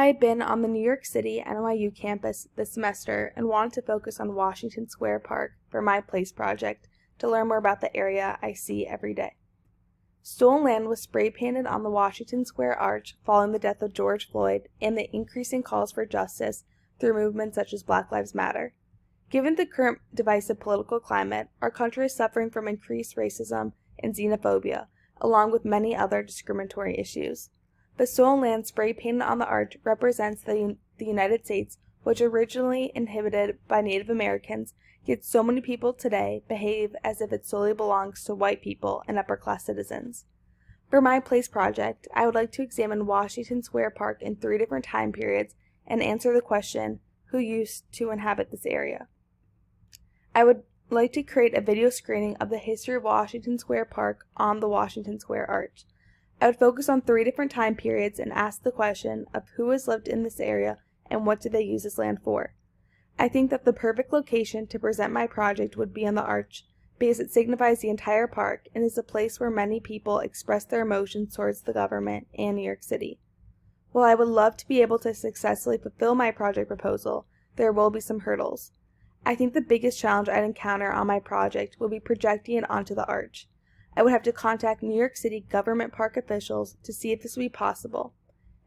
had been on the New York City NYU campus this semester and wanted to focus on Washington Square Park for my place project to learn more about the area I see every day. Stolen land was spray painted on the Washington Square Arch following the death of George Floyd and the increasing calls for justice through movements such as Black Lives Matter. Given the current divisive political climate, our country is suffering from increased racism and xenophobia, along with many other discriminatory issues. But stolen land spray painted on the arch represents the United States, which originally inhabited by Native Americans, yet so many people today behave as if it solely belongs to white people and upper-class citizens. For my place project, I would like to examine Washington Square Park in 3 different time periods and answer the question, who used to inhabit this area? I would like to create a video screening of the history of Washington Square Park on the Washington Square Arch. I would focus on 3 different time periods and ask the question of who has lived in this area and what did they use this land for. I think that the perfect location to present my project would be on the arch because it signifies the entire park and is a place where many people express their emotions towards the government and New York City. While I would love to be able to successfully fulfill my project proposal, there will be some hurdles. I think the biggest challenge I'd encounter on my project would be projecting it onto the arch. I would have to contact New York City government park officials to see if this would be possible.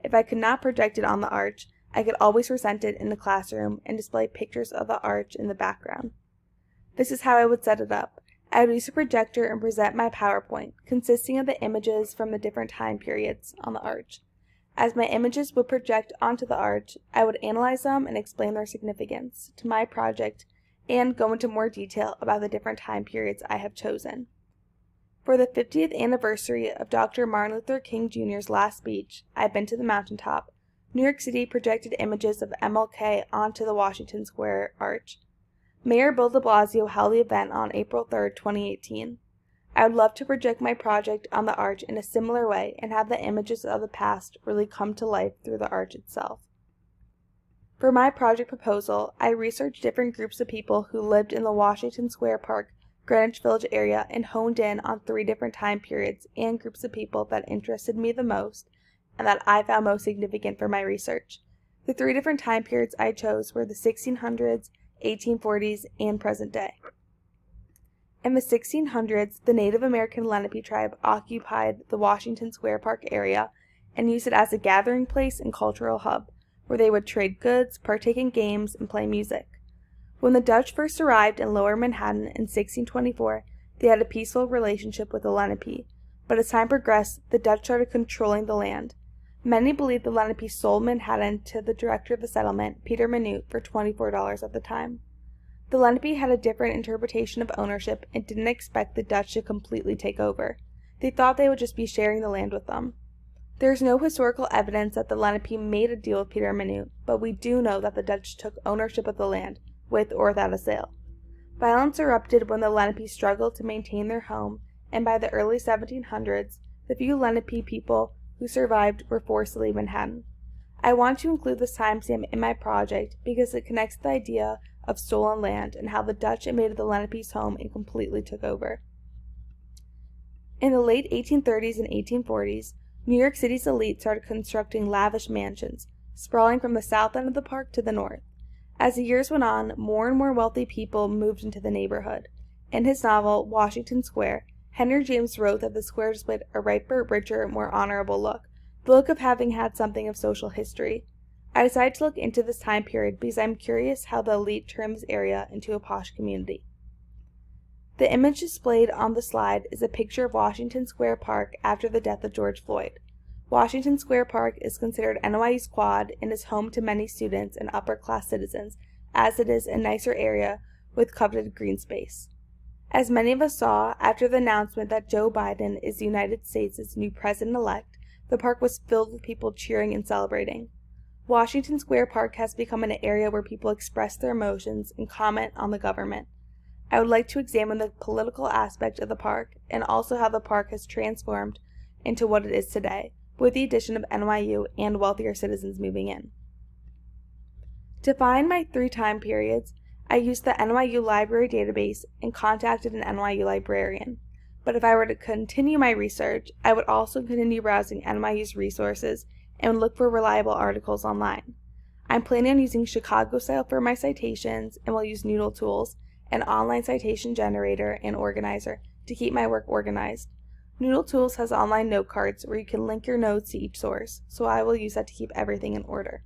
If I could not project it on the arch, I could always present it in the classroom and display pictures of the arch in the background. This is how I would set it up. I would use a projector and present my PowerPoint, consisting of the images from the different time periods on the arch. As my images would project onto the arch, I would analyze them and explain their significance to my project and go into more detail about the different time periods I have chosen. For the 50th anniversary of Dr. Martin Luther King Jr.'s last speech, I've been to the mountaintop. New York City projected images of MLK onto the Washington Square Arch. Mayor Bill de Blasio held the event on April 3, 2018. I would love to project my project on the arch in a similar way and have the images of the past really come to life through the arch itself. For my project proposal, I researched different groups of people who lived in the Washington Square Park, Greenwich Village area and honed in on 3 different time periods and groups of people that interested me the most and that I found most significant for my research. The 3 different time periods I chose were the 1600s, 1840s, and present day. In the 1600s, the Native American Lenape tribe occupied the Washington Square Park area and used it as a gathering place and cultural hub, where they would trade goods, partake in games, and play music. When the Dutch first arrived in Lower Manhattan in 1624, they had a peaceful relationship with the Lenape, but as time progressed, the Dutch started controlling the land. Many believe the Lenape sold Manhattan to the director of the settlement, Peter Minute, for $24 at the time. The Lenape had a different interpretation of ownership and didn't expect the Dutch to completely take over. They thought they would just be sharing the land with them. There is no historical evidence that the Lenape made a deal with Peter Minute, but we do know that the Dutch took ownership of the land, with or without a sale. Violence erupted when the Lenape struggled to maintain their home, and by the early 1700s, the few Lenape people who survived were forced to leave Manhattan. I want to include this timestamp in my project because it connects the idea of stolen land and how the Dutch invaded the Lenape's home and completely took over. In the late 1830s and 1840s, New York City's elite started constructing lavish mansions, sprawling from the south end of the park to the north. As the years went on, more and more wealthy people moved into the neighborhood. In his novel, Washington Square, Henry James wrote that the square displayed a riper, richer, more honorable look, the look of having had something of social history. I decided to look into this time period because I'm curious how the elite turned this area into a posh community. The image displayed on the slide is a picture of Washington Square Park after the death of George Floyd. Washington Square Park is considered NYU's quad and is home to many students and upper-class citizens, as it is a nicer area with coveted green space. As many of us saw, after the announcement that Joe Biden is the United States' new president-elect, the park was filled with people cheering and celebrating. Washington Square Park has become an area where people express their emotions and comment on the government. I would like to examine the political aspect of the park and also how the park has transformed into what it is today, with the addition of NYU and wealthier citizens moving in. To find my 3 time periods, I used the NYU library database and contacted an NYU librarian. But if I were to continue my research, I would also continue browsing NYU's resources and look for reliable articles online. I'm planning on using Chicago style for my citations and will use Noodle Tools, an online citation generator and organizer, to keep my work organized. Noodle Tools has online note cards where you can link your notes to each source, so I will use that to keep everything in order.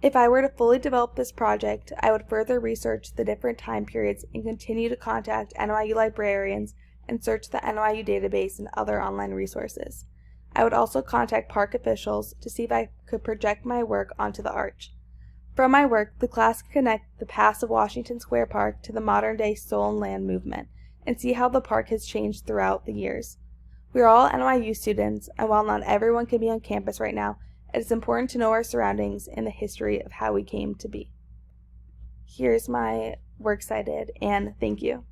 If I were to fully develop this project, I would further research the different time periods and continue to contact NYU librarians and search the NYU database and other online resources. I would also contact park officials to see if I could project my work onto the arch. From my work, the class can connect the past of Washington Square Park to the modern-day stolen land movement and see how the park has changed throughout the years. We are all NYU students, and while not everyone can be on campus right now, it is important to know our surroundings and the history of how we came to be. Here's my works cited, and thank you.